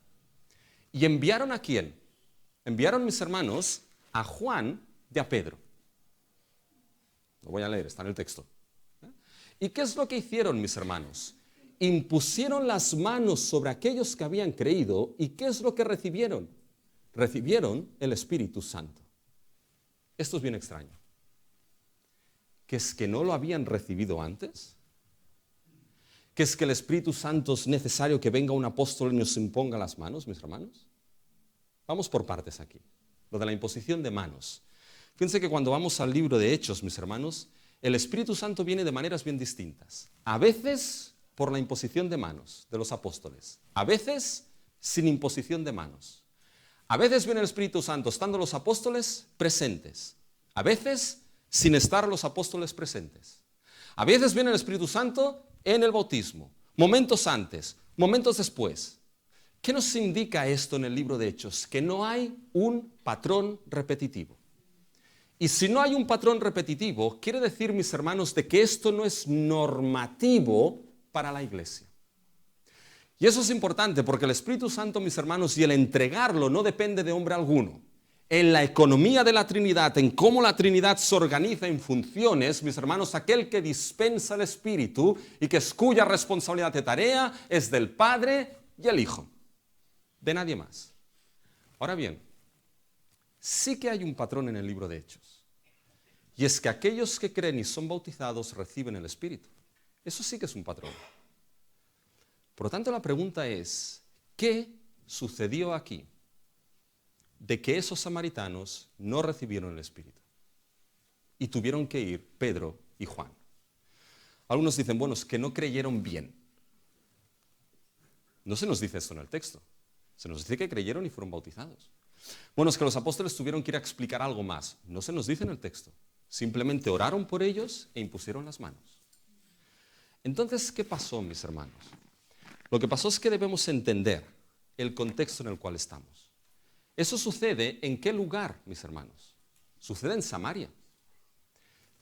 ¿Y enviaron a quién? Enviaron, mis hermanos, a Juan y a Pedro. Lo voy a leer, está en el texto. ¿Y qué es lo que hicieron, mis hermanos? impusieron las manos sobre aquellos que habían creído, ¿y qué es lo que recibieron? Recibieron el Espíritu Santo. Esto es bien extraño. ¿Que es que no lo habían recibido antes? ¿Que es que el Espíritu Santo es necesario que venga un apóstol y nos imponga las manos, mis hermanos? Vamos por partes aquí. Lo de la imposición de manos. Fíjense que cuando vamos al libro de Hechos, mis hermanos, el Espíritu Santo viene de maneras bien distintas. A veces por la imposición de manos de los apóstoles. A veces sin imposición de manos. A veces viene el Espíritu Santo estando los apóstoles presentes. A veces sin estar los apóstoles presentes. A veces viene el Espíritu Santo en el bautismo. Momentos antes, momentos después. ¿Qué nos indica esto en el libro de Hechos? Que no hay un patrón repetitivo. Y si no hay un patrón repetitivo, quiere decir, mis hermanos, de que esto no es normativo para la iglesia. Y eso es importante porque el Espíritu Santo, mis hermanos, y el entregarlo no depende de hombre alguno. En la economía de la Trinidad, en cómo la Trinidad se organiza en funciones, mis hermanos, aquel que dispensa el Espíritu y que es cuya responsabilidad de tarea es del Padre y el Hijo. De nadie más. Ahora bien, sí que hay un patrón en el libro de Hechos. Y es que aquellos que creen y son bautizados reciben el Espíritu. Eso sí que es un patrón. Por lo tanto, la pregunta es, ¿qué sucedió aquí de que esos samaritanos no recibieron el Espíritu? Y tuvieron que ir Pedro y Juan. Algunos dicen, bueno, es que no creyeron bien. No se nos dice esto en el texto. Se nos dice que creyeron y fueron bautizados. Bueno, es que los apóstoles tuvieron que ir a explicar algo más. No se nos dice en el texto. Simplemente oraron por ellos e impusieron las manos. Entonces, ¿qué pasó, mis hermanos? Lo que pasó es que debemos entender el contexto en el cual estamos. Eso sucede ¿en qué lugar, mis hermanos? Sucede en Samaria.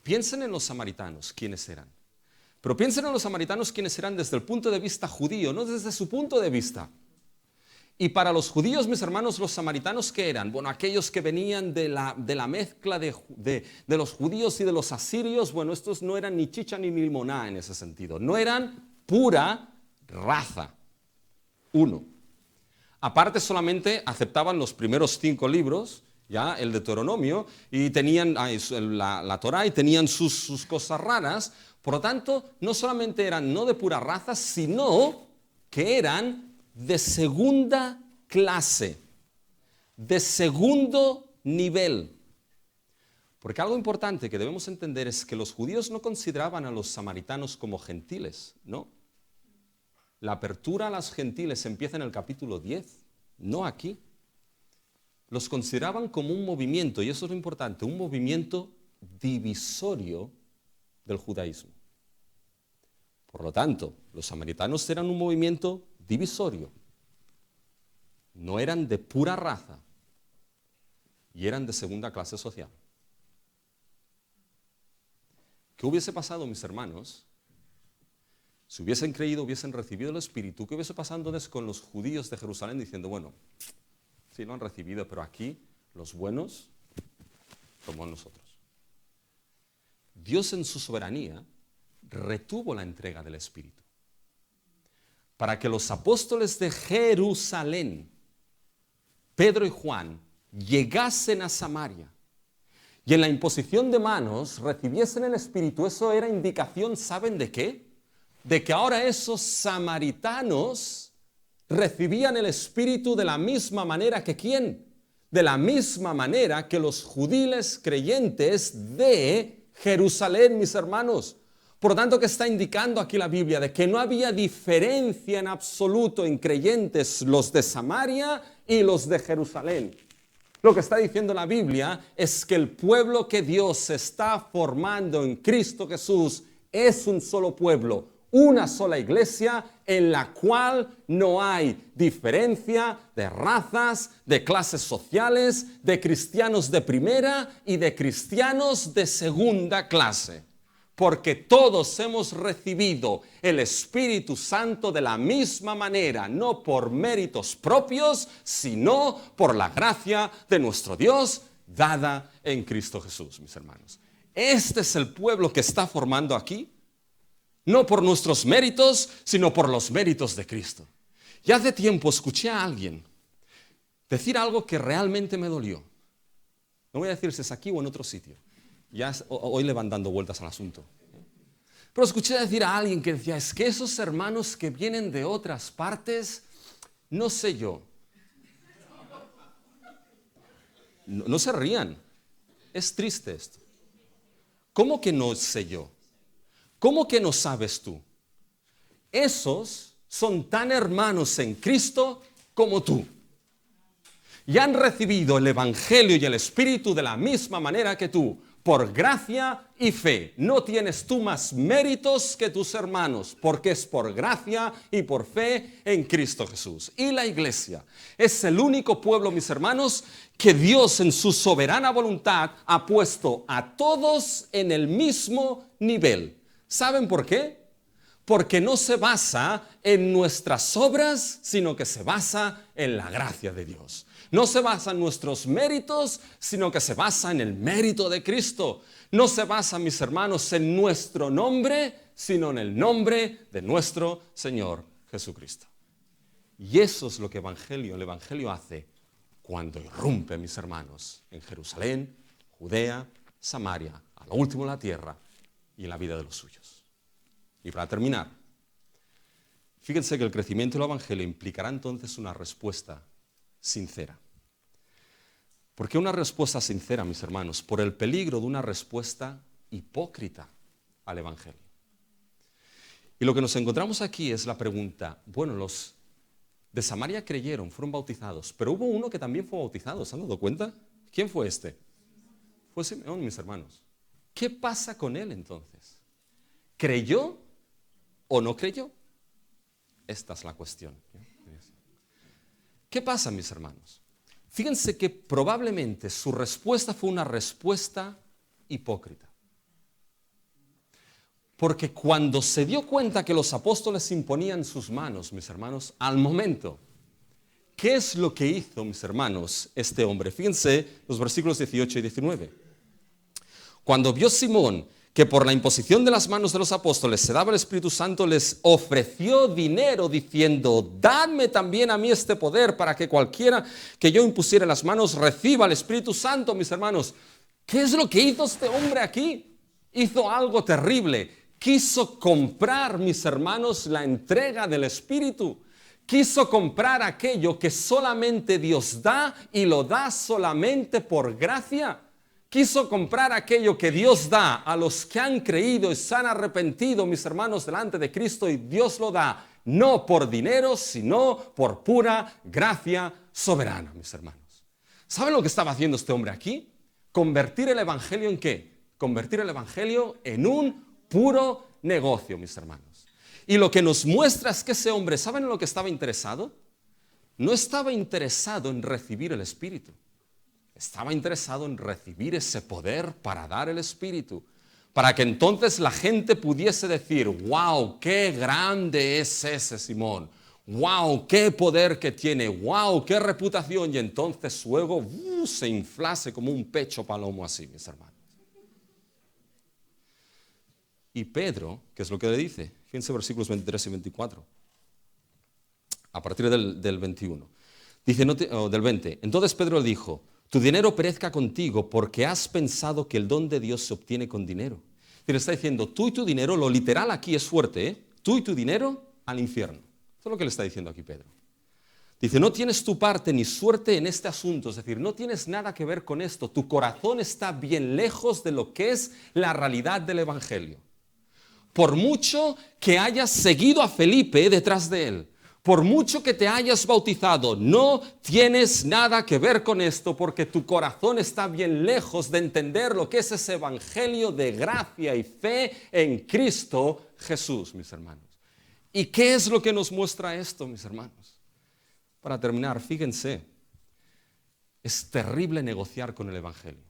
Piensen en los samaritanos, ¿quiénes eran? Pero piensen en los samaritanos, ¿quiénes eran desde el punto de vista judío, no desde su punto de vista? Y para los judíos, mis hermanos, los samaritanos, ¿qué eran? Bueno, aquellos que venían de la mezcla de los judíos y de los asirios, bueno, estos no eran ni chicha ni limoná en ese sentido. No eran pura raza. Uno. Aparte solamente aceptaban los primeros 5 libros, ya el Deuteronomio, y tenían la Torá y tenían sus cosas raras. Por lo tanto, no solamente eran no de pura raza, sino que eran de segunda clase, de segundo nivel. Porque algo importante que debemos entender es que los judíos no consideraban a los samaritanos como gentiles, ¿no? La apertura a los gentiles empieza en el capítulo 10, no aquí. Los consideraban como un movimiento, y eso es lo importante, un movimiento divisorio del judaísmo. Por lo tanto, los samaritanos eran un movimiento divisorio. No eran de pura raza y eran de segunda clase social. ¿Qué hubiese pasado, mis hermanos? Si hubiesen creído, hubiesen recibido el Espíritu, ¿qué hubiese pasado entonces con los judíos de Jerusalén diciendo, bueno, sí lo han recibido, pero aquí los buenos somos nosotros? Dios en su soberanía retuvo la entrega del Espíritu para que los apóstoles de Jerusalén, Pedro y Juan, llegasen a Samaria y en la imposición de manos recibiesen el Espíritu. Eso era indicación, ¿saben de qué? De que ahora esos samaritanos recibían el Espíritu de la misma manera que ¿quién? De la misma manera que los judíos creyentes de Jerusalén, mis hermanos. Por lo tanto, ¿qué está indicando aquí la Biblia? De que no había diferencia en absoluto en creyentes los de Samaria y los de Jerusalén. Lo que está diciendo la Biblia es que el pueblo que Dios está formando en Cristo Jesús es un solo pueblo, una sola iglesia en la cual no hay diferencia de razas, de clases sociales, de cristianos de primera y de cristianos de segunda clase. Porque todos hemos recibido el Espíritu Santo de la misma manera, no por méritos propios, sino por la gracia de nuestro Dios dada en Cristo Jesús, mis hermanos. Este es el pueblo que está formando aquí. No por nuestros méritos, sino por los méritos de Cristo. Y hace tiempo escuché a alguien decir algo que realmente me dolió. No voy a decir si es aquí o en otro sitio. Hoy le van dando vueltas al asunto. Pero escuché decir a alguien que decía, es que esos hermanos que vienen de otras partes, no sé yo. No se rían. Es triste esto. ¿Cómo que no sé yo? ¿Cómo que no sabes tú? Esos son tan hermanos en Cristo como tú. Y han recibido el Evangelio y el Espíritu de la misma manera que tú, por gracia y fe. No tienes tú más méritos que tus hermanos, porque es por gracia y por fe en Cristo Jesús. Y la iglesia es el único pueblo, mis hermanos, que Dios en su soberana voluntad ha puesto a todos en el mismo nivel. ¿Saben por qué? Porque no se basa en nuestras obras, sino que se basa en la gracia de Dios. No se basa en nuestros méritos, sino que se basa en el mérito de Cristo. No se basa, mis hermanos, en nuestro nombre, sino en el nombre de nuestro Señor Jesucristo. Y eso es lo que el Evangelio hace cuando irrumpe, mis hermanos, en Jerusalén, Judea, Samaria, a lo último de la tierra y en la vida de los suyos. Y para terminar, fíjense que el crecimiento del Evangelio implicará entonces una respuesta sincera. ¿Por qué una respuesta sincera, mis hermanos? Por el peligro de una respuesta hipócrita al Evangelio. Y lo que nos encontramos aquí es la pregunta, bueno, los de Samaria creyeron, fueron bautizados, pero hubo uno que también fue bautizado, ¿se han dado cuenta? ¿Quién fue este? Fue Simeón, mis hermanos. ¿Qué pasa con él entonces? ¿Creyó o no creyó? Esta es la cuestión. ¿Qué pasa, mis hermanos? Fíjense que probablemente su respuesta fue una respuesta hipócrita. Porque cuando se dio cuenta que los apóstoles imponían sus manos, mis hermanos, al momento, ¿qué es lo que hizo, mis hermanos, este hombre? Fíjense los versículos 18 y 19. Cuando vio Simón que por la imposición de las manos de los apóstoles se daba el Espíritu Santo, les ofreció dinero diciendo, dadme también a mí este poder para que cualquiera que yo impusiera las manos reciba el Espíritu Santo, mis hermanos. ¿Qué es lo que hizo este hombre aquí? Hizo algo terrible. Quiso comprar, mis hermanos, la entrega del Espíritu. Quiso comprar aquello que solamente Dios da y lo da solamente por gracia. Quiso comprar aquello que Dios da a los que han creído y se han arrepentido, mis hermanos, delante de Cristo, y Dios lo da no por dinero, sino por pura gracia soberana, mis hermanos. ¿Saben lo que estaba haciendo este hombre aquí? Convertir el Evangelio ¿en qué? Convertir el Evangelio en un puro negocio, mis hermanos. Y lo que nos muestra es que ese hombre, ¿saben en lo que estaba interesado? No estaba interesado en recibir el Espíritu. Estaba interesado en recibir ese poder para dar el Espíritu, para que entonces la gente pudiese decir, wow, qué grande es ese Simón, wow, qué poder que tiene, wow, qué reputación, y entonces su ego se inflase como un pecho palomo así, mis hermanos. Y Pedro, ¿qué es lo que le dice? Fíjense versículos 23 y 24, a partir del 21. Dice, del 20, entonces Pedro le dijo, tu dinero perezca contigo porque has pensado que el don de Dios se obtiene con dinero. Y le está diciendo, tú y tu dinero, lo literal aquí es fuerte, ¿eh? Tú y tu dinero al infierno. Eso es lo que le está diciendo aquí Pedro. Dice, no tienes tu parte ni suerte en este asunto, es decir, no tienes nada que ver con esto. Tu corazón está bien lejos de lo que es la realidad del Evangelio. Por mucho que hayas seguido a Felipe detrás de él, por mucho que te hayas bautizado, no tienes nada que ver con esto porque tu corazón está bien lejos de entender lo que es ese evangelio de gracia y fe en Cristo Jesús, mis hermanos. ¿Y qué es lo que nos muestra esto, mis hermanos? Para terminar, fíjense, es terrible negociar con el evangelio.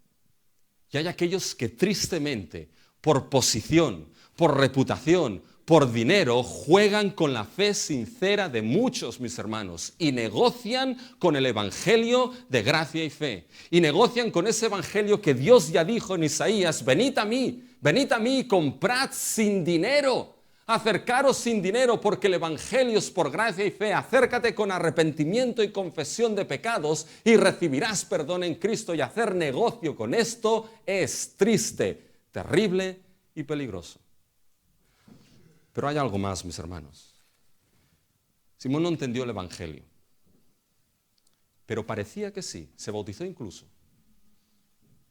Y hay aquellos que tristemente, por posición, por reputación, por dinero, juegan con la fe sincera de muchos, mis hermanos, y negocian con el evangelio de gracia y fe. Y negocian con ese evangelio que Dios ya dijo en Isaías, venid a mí y comprad sin dinero. Acercaros sin dinero porque el Evangelio es por gracia y fe. Acércate con arrepentimiento y confesión de pecados y recibirás perdón en Cristo. Y hacer negocio con esto es triste, terrible y peligroso. Pero hay algo más, mis hermanos. Simón no entendió el Evangelio, pero parecía que sí, se bautizó incluso.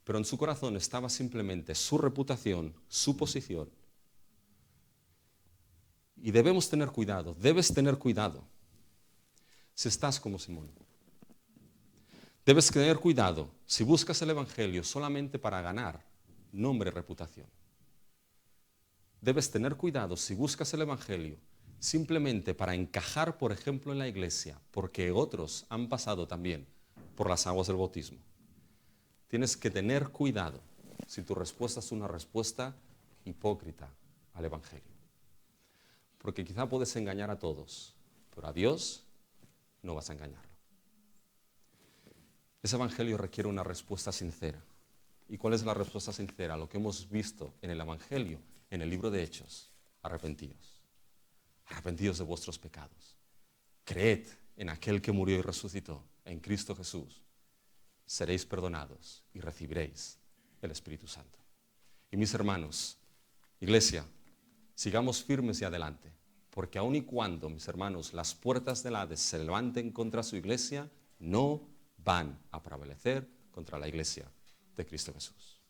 Pero en su corazón estaba simplemente su reputación, su posición. Y debemos tener cuidado, debes tener cuidado si estás como Simón. Debes tener cuidado si buscas el Evangelio solamente para ganar nombre y reputación. Debes tener cuidado si buscas el Evangelio simplemente para encajar, por ejemplo, en la iglesia, porque otros han pasado también por las aguas del bautismo. Tienes que tener cuidado si tu respuesta es una respuesta hipócrita al Evangelio. Porque quizá puedes engañar a todos, pero a Dios no vas a engañarlo. Ese Evangelio requiere una respuesta sincera. ¿Y cuál es la respuesta sincera? Lo que hemos visto en el Evangelio, en el libro de Hechos. Arrepentidos. Arrepentidos de vuestros pecados. Creed en aquel que murió y resucitó, en Cristo Jesús. Seréis perdonados y recibiréis el Espíritu Santo. Y mis hermanos, iglesia, sigamos firmes y adelante, porque aun y cuando, mis hermanos, las puertas del Hades se levanten contra su iglesia, no van a prevalecer contra la iglesia de Cristo Jesús.